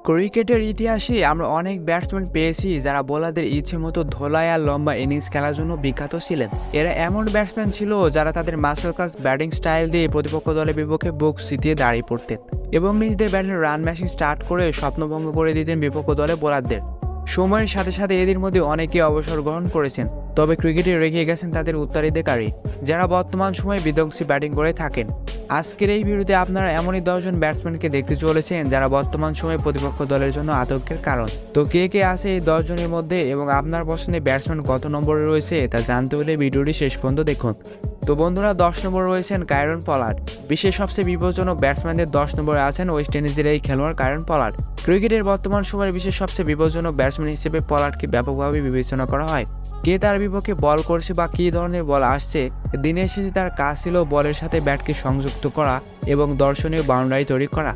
ক্রিকেটের ইতিহাসে আমরা অনেক ব্যাটসম্যান পেয়েছি যারা বোলারদের ইচ্ছে মতো ধোলাই আর লম্বা ইনিংস খেলার জন্য বিখ্যাত ছিলেন। এরা এমন ব্যাটসম্যান ছিল যারা তাদের মাসেল ক্লাস ব্যাটিং স্টাইল দিয়ে প্রতিপক্ষ দলের বিপক্ষে বুক জিতিয়ে দাঁড়িয়ে পড়তেন এবং নিজেদের ব্যাটের রান মেশিন স্টার্ট করে স্বপ্নভঙ্গ করে দিতেন বিপক্ষ দলের বোলারদের। সময়ের সাথে সাথে এদের মধ্যে অনেকে অবসর গ্রহণ করেছেন, তবে ক্রিকেটে রেখে গেছেন তাদের উত্তরাধিকারী যারা বর্তমান সময়ে বিধ্বংসী ব্যাটিং করে থাকেন। আজকের এই ভিডিওতে আপনারা এমনই 10 জন ব্যাটসম্যানকে দেখতে চলেছেন যারা বর্তমান সময়ে প্রতিপক্ষ দলের জন্য আতঙ্কের কারণ। তো কে কে আছে এই 10 জনের মধ্যে এবং আপনার পছন্দের ব্যাটসম্যান কত নম্বরে রয়েছে তা জানতে হলে ভিডিওটি শেষ পর্যন্ত দেখুন। তো বন্ধুরা, 10 নম্বরে রয়েছেন কায়রন পলার্ড। বিশ্বের সবচেয়ে বিপজ্জনক ব্যাটসম্যানদের 10 নম্বরে আছেন ওয়েস্ট ইন্ডিজের এই খেলোয়াড় কায়রন পলার্ড। ক্রিকেটের বর্তমান সময়ে বিশ্বের সবচেয়ে বিপজ্জনক ব্যাটসম্যান হিসেবে পলার্ডকে ব্যাপকভাবে বিবেচনা করা হয়। কে তার বিপক্ষে বল করছে বা কী ধরনের বল আসছে, দিনের শেষে তার কাজ ছিল বলের সাথে ব্যাটকে সংযুক্ত করা এবং দর্শনীয় বাউন্ডারি তৈরি করা।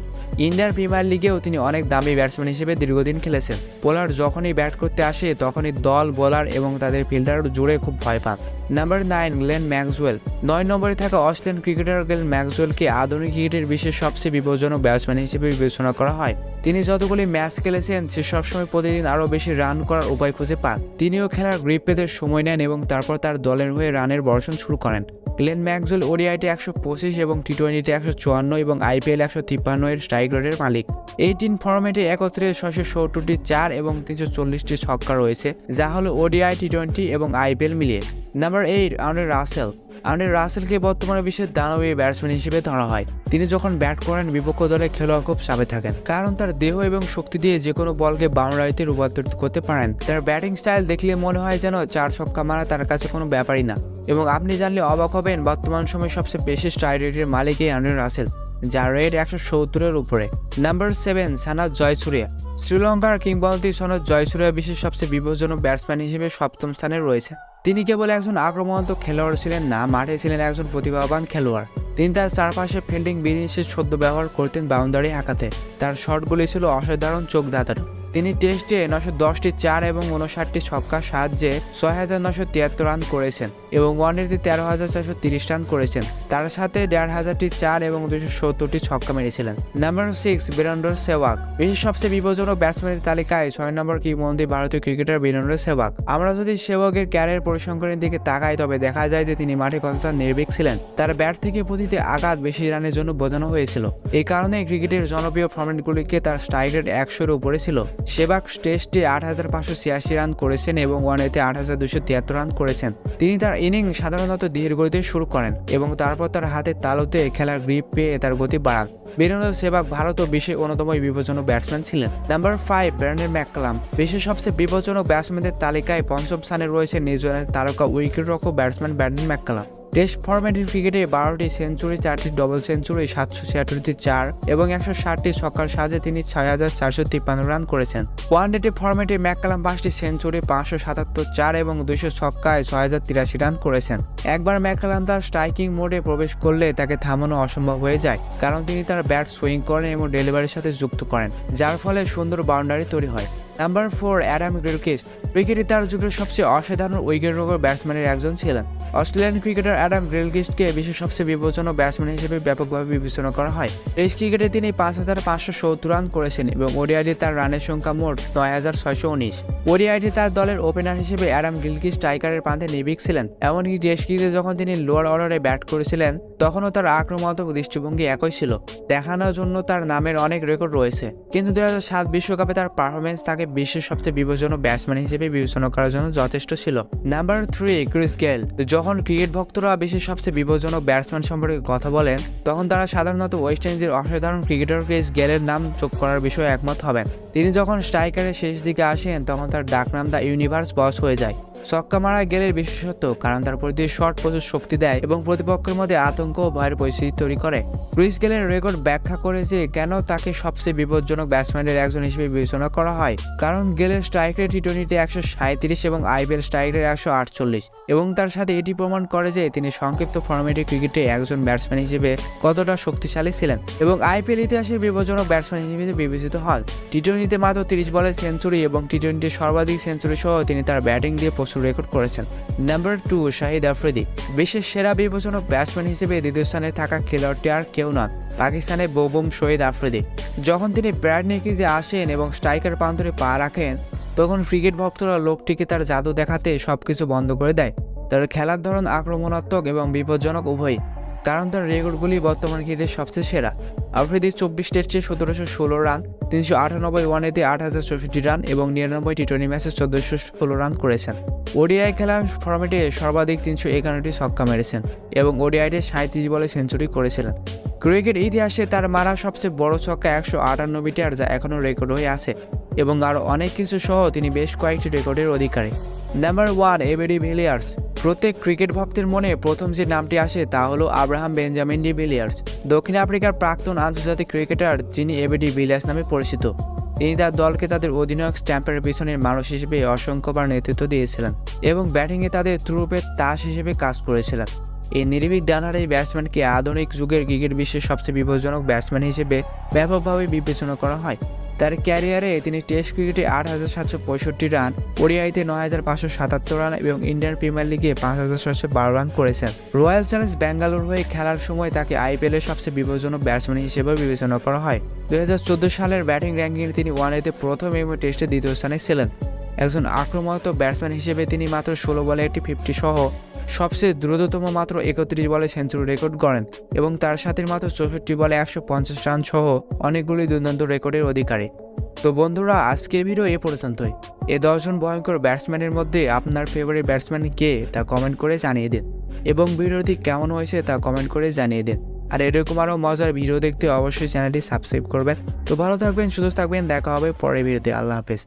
ইন্ডিয়ান প্রিমিয়ার লিগেও তিনি অনেক দামি ব্যাটসম্যান হিসেবে দীর্ঘদিন খেলেছেন। পোলার্ড যখনই ব্যাট করতে আসে তখনই দল, বোলার এবং তাদের ফিল্ডার জুড়ে খুব ভয় পান। Number 9, Glenn Maxwell. 9 নম্বরে থাকা অস্ট্রেলিয়ান ক্রিকেটার গ্লেন ম্যাক্সওয়েলকে আধুনিক ক্রিকেটের বিশ্বের সবচেয়ে বিপজ্জনক ব্যাটসম্যান হিসেবে বিবেচনা করা হয়। তিনি যতগুলি ম্যাচ খেলেছেন সে সবসময় প্রতিদিন আরও বেশি রান করার উপায় খুঁজে পান। তিনিও খেলার গ্রিপ পেতে সময় নেন এবং তারপর তার দলের হয়ে রানের বর্ষণ শুরু করেন। গ্লেন ম্যাক্সওয়েল ওডিআইতে 125 এবং টি20তে 154 এবং আইপিএল 153 এর স্ট্রাইক রেটের মালিক। 18 ফরম্যাটে একত্রে 670টি 4 এবং 340টি ছক্কা রয়েছে, যা হলো ওডিআই, টি20 এবং আইপিএল মিলিয়ে। Number 8, Andre Russell. আন্দ্রে রাসেলকে বর্তমানে বিশ্বের দানবীয় ব্যাটসম্যান হিসেবে ধরা হয়। তিনি যখন ব্যাট করেন বিপক্ষ দলের খেলোয়াড় খুব চাপে থাকেন, কারণ তার দেহ এবং শক্তি দিয়ে যে কোনো বলকে বাউন্ডারিতে রূপান্তরিত করতে পারেন। তার ব্যাটিং স্টাইল দেখলে মনে হয় যেন 4 ছক্কা মারা তার কাছে কোনো ব্যাপারই না। এবং আপনি জানলে অবাক হবেন, বর্তমান সময়ে সবচেয়ে বেশি স্ট্রাইক রেটের মালিক এই আন্দ্রে রাসেল, যার রেট 170-এর উপরে। নাম্বার 7, সনাথ জয়সূরিয়া। শ্রীলঙ্কার কিংবদন্তি সনাথ জয়সূরিয়া বিশ্বের সবচেয়ে বিপজ্জনক ব্যাটসম্যান হিসেবে 7ম স্থানে রয়েছে। তিনি কেবল একজন আক্রমণাত্মক খেলোয়াড় ছিলেন না, মাঠে ছিলেন একজন প্রতিভাবান খেলোয়াড়। তিনি তার চারপাশে ফিল্ডিং বিনিশেষ সদ্য ব্যবহার করতেন বাউন্ডারি হাঁকাতে। তার শটগুলি ছিল অসাধারণ, চোখ ধাঁধানো। তিনি টেস্টে 910টি 4 এবং 59টি ছক্কার সাহায্যে 6,973 রান করেছেন এবং ওয়ানডেতে 13,430 রান করেছেন। তার সাথে 1,500টি 4 এবং 270টি ছক্কা মেরেছিলেন। নাম্বার 6, বীরেন্দ্র সেহবাগ। বিশ্বের সবচেয়ে বিপজ্জনক ব্যাটসম্যানের তালিকায় 6 নম্বর কিংবদন্তি ভারতীয় ক্রিকেটার বীরেন্দ্র সেহবাগ। আমরা যদি সেহবাগের ক্যারিয়ার পরিসংখ্যানের দিকে তাকাই তবে দেখা যায় যে তিনি মাঠে কতটা নির্ভীক ছিলেন। তার ব্যাট থেকে প্রতিটি আঘাত বেশি রানের জন্য বোঝানো হয়েছিল। এই কারণে ক্রিকেটের জনপ্রিয় ফরম্যাটগুলিকে তার স্ট্রাইক রেট 100-এর উপরে ছিল। সেহবাগ টেস্টে 8,586 রান করেছেন এবং ওয়ানডেতে 8,273 রান করেছেন। তিনি তার ইনিংস সাধারণত ধীর গতিতে শুরু করেন এবং তারপর তার হাতের তালুতে খেলার গ্রিপ পেয়ে তার গতি বাড়ান। বীরেন্দ্র সেহবাগ ভারত ও বিশ্বের অন্যতম বিপজ্জনক ব্যাটসম্যান ছিলেন। Number 5, Brandon McCullum. বিশ্বের সবচেয়ে বিপজ্জনক ব্যাটসম্যানদের তালিকায় 5ম স্থানে রয়েছে নিউজিল্যান্ডের তারকা উইকেটরক্ষক ব্যাটসম্যান ব্র্যান্ডন ম্যাককালাম। টেস্ট ফরম্যাটের ক্রিকেটে 12টি সেঞ্চুরি, 4টি ডবল সেঞ্চুরি, 776টি 4 এবং 160টি ছক্কার সাহায্যে তিনি 6,453 রান করেছেন। ওয়ানডে ফরম্যাটে ম্যাককালাম 5টি সেঞ্চুরি, 577 4 এবং 200 ছক্কায় 6,083 রান করেছেন। একবার ম্যাককালাম তার স্ট্রাইকিং মোডে প্রবেশ করলে তাকে থামানো অসম্ভব হয়ে যায়, কারণ তিনি তার ব্যাট সুইং করেন এবং ডেলিভারির সাথে যুক্ত করেন, যার ফলে সুন্দর বাউন্ডারি তৈরি হয়। Number 4, Adam Gilchrist. ক্রিকেটে তার যুগের সবচেয়ে অসাধারণ উইকেটরক্ষক ব্যাটসম্যানের একজন ছিলেন। অস্ট্রেলিয়ান ক্রিকেটার অ্যাডাম গিলক্রিস্টকে বিশ্বের সবচেয়ে বিপজ্জনক ব্যাটসম্যান হিসেবে ব্যাপকভাবে বিবেচনা করা হয়। টেস্ট ক্রিকেটে তিনি 5,570 রান করেছেন এবং ওডিআইতে তার রানের সংখ্যা মোট 9,619। ওডিআইতে তার দলের ওপেনার হিসেবে অ্যাডাম গিলক্রিস্ট স্ট্রাইকারের প্রান্তে নির্ভীক ছিলেন। এমনকি টেস্ট ক্রিকেটে যখন তিনি লোয়ার অর্ডারে ব্যাট করেছিলেন তখনও তার আক্রমণাত্মক দৃষ্টিভঙ্গি একই ছিল। দেখানোর জন্য তার নামের অনেক রেকর্ড রয়েছে, কিন্তু 2007 বিশ্বকাপে তার পারফরমেন্স তাকে বিশ্বের সবচেয়ে বিপজ্জনক ব্যাটসম্যান হিসেবে বিবেচনা করার জন্য যথেষ্ট ছিল। Number 3, Chris Gayle. যখন ক্রিকেট ভক্তরা বিশ্বের সবচেয়ে বিপজ্জনক ব্যাটসম্যান সম্পর্কে কথা বলেন তখন তারা সাধারণত ওয়েস্ট ইন্ডিজের অসাধারণ ক্রিকেটার ক্রিস গেলের নাম যোগ করার বিষয়ে একমত হবেন। তিনি যখন স্ট্রাইকারের শেষ দিকে আসেন তখন তার ডাকনাম দ্য ইউনিভার্স বস হয়ে যায়। ছক্কা মারা গেলের বিশেষত্ব কারণ তার প্রতি শট প্রচুর শক্তি দেয় এবং প্রতিপক্ষের মধ্যে আতঙ্ক ও ভয়ের পরিস্থিতি তৈরি করে। ক্রিস গেলের রেকর্ড ব্যাখ্যা করে যে কেন তাকে সবচেয়ে বিপজ্জনক ব্যাটসম্যানের একজন হিসেবে বিবেচনা করা হয়, কারণ গেলের স্ট্রাইক রেট টি20তে 137 এবং আইপিএল স্ট্রাইক রেট 148 এবং তার সাথে এটি প্রমাণ করে যে তিনি সংক্ষিপ্ত ফরম্যাটে ক্রিকেটে একজন ব্যাটসম্যান হিসেবে কতটা শক্তিশালী ছিলেন এবং আইপিএল ইতিহাসের বিপজ্জনক ব্যাটসম্যান হিসেবে বিবেচিত হন। টি20তে মাত্র 30 বলে সেঞ্চুরি এবং টি20 সর্বাধিক সেঞ্চুরি সহ তিনি তার ব্যাটিং দিয়ে প্রচুর সেঞ্চুরি রেকর্ড করেছেন। নাম্বার 2, শাহিদ আফ্রিদি। বিশ্বের সেরা বিপজ্জনক ব্যাটসম্যান হিসেবে দ্বিতীয় স্থানে থাকা খেলোয়াড়টি আর কেউ নন, পাকিস্তানের বোবুম শহীদ আফ্রিদি। যখন তিনি ব্যাট নিয়ে ক্রিজে আসেন এবং স্ট্রাইকার প্রান্তরে পা রাখেন, তখন ক্রিকেট ভক্তরা লোকটিকে তার জাদু দেখাতে সবকিছু বন্ধ করে দেয়। তার খেলার ধরন আক্রমণাত্মক এবং বিপজ্জনক উভয়ই, কারণ তার রেকর্ডগুলি বর্তমান ক্রিকেটের সবচেয়ে সেরা। আফ্রিদি 24 টেস্টে 1716 রান, 398 ওয়ানেতে 8064 রান এবং 99 টি20 ম্যাচে 1416 রান করেছেন। ওডিআই খেলার ফরম্যাটে সর্বাধিক 351টি ছক্কা মেরেছেন এবং ওডিআইতে 37 বলে সেঞ্চুরি করেছিলেন। ক্রিকেট ইতিহাসে তার মারা সবচেয়ে বড় ছক্কা 198 যা এখনও রেকর্ড হয়ে আছে, এবং আরও অনেক কিছু সহ তিনি বেশ কয়েকটি রেকর্ডের অধিকারী। Number 1, AB de Villiers. প্রত্যেক ক্রিকেট ভক্তের মনে প্রথম যে নামটি আসে তা হলো আব্রাহাম বেঞ্জামিন ডি ভিলিয়ার্স, দক্ষিণ আফ্রিকার প্রাক্তন আন্তর্জাতিক ক্রিকেটার, যিনি এবি ডি ভিলিয়ার্স নামে পরিচিত। তিনি তার দলকে তাদের অধিনায়ক স্ট্যাম্পের পিছনের মানুষ হিসেবে অসংখ্যবার নেতৃত্ব দিয়েছিলেন এবং ব্যাটিংয়ে তাদের ত্রুপের তাস হিসেবে কাজ করেছিলেন। এই নির্ভীক ডানহাতি ব্যাটসম্যানকে আধুনিক যুগের ক্রিকেট বিশ্বের সবচেয়ে বিপজ্জনক ব্যাটসম্যান হিসেবে ব্যাপকভাবে বিবেচনা করা হয়। তার ক্যারিয়ারে তিনি টেস্ট ক্রিকেটে 8765 রান, ওডিআইতে 9577 রান এবং ইন্ডিয়ান প্রিমিয়ার লিগে 5712 রান করেছেন। রয়্যাল চ্যালেঞ্জ ব্যাঙ্গালোর হয়ে খেলার সময় তাকে আইপিএলের সবচেয়ে বিপজ্জনক ব্যাটসম্যান হিসেবে বিবেচনা করা হয়। 2014 সালের ব্যাটিং র্যাঙ্কিংয়ে তিনি ওয়ানডেতে প্রথম এবং টেস্টে দ্বিতীয় স্থানে ছিলেন। একজন আক্রমণাত্মক ব্যাটসম্যান হিসেবে তিনি মাত্র 16 বলে একটি 50 সহ সবচেয়ে দ্রুততম মাত্র 31 বলে সেঞ্চুরি রেকর্ড করেন এবং তার সাথে মাত্র 64 বলে 150 রান সহ অনেকগুলি দুর্দান্ত রেকর্ডের অধিকারী। তো বন্ধুরা, আজকের ভিডিও এ পর্যন্তই। এই 10 জন ভয়ঙ্কর ব্যাটসম্যানের মধ্যে আপনার ফেভারিট ব্যাটসম্যান কে তা কমেন্ট করে জানিয়ে দিন, এবং ভিডিওটি কেমন হয়েছে তা কমেন্ট করে জানিয়ে দিন। আর এরকম আরও মজার ভিডিও দেখতে অবশ্যই চ্যানেলটি সাবস্ক্রাইব করবেন। তো ভালো থাকবেন, সুস্থ থাকবেন, দেখা হবে পরের ভিডিওতে। আল্লাহ হাফেজ।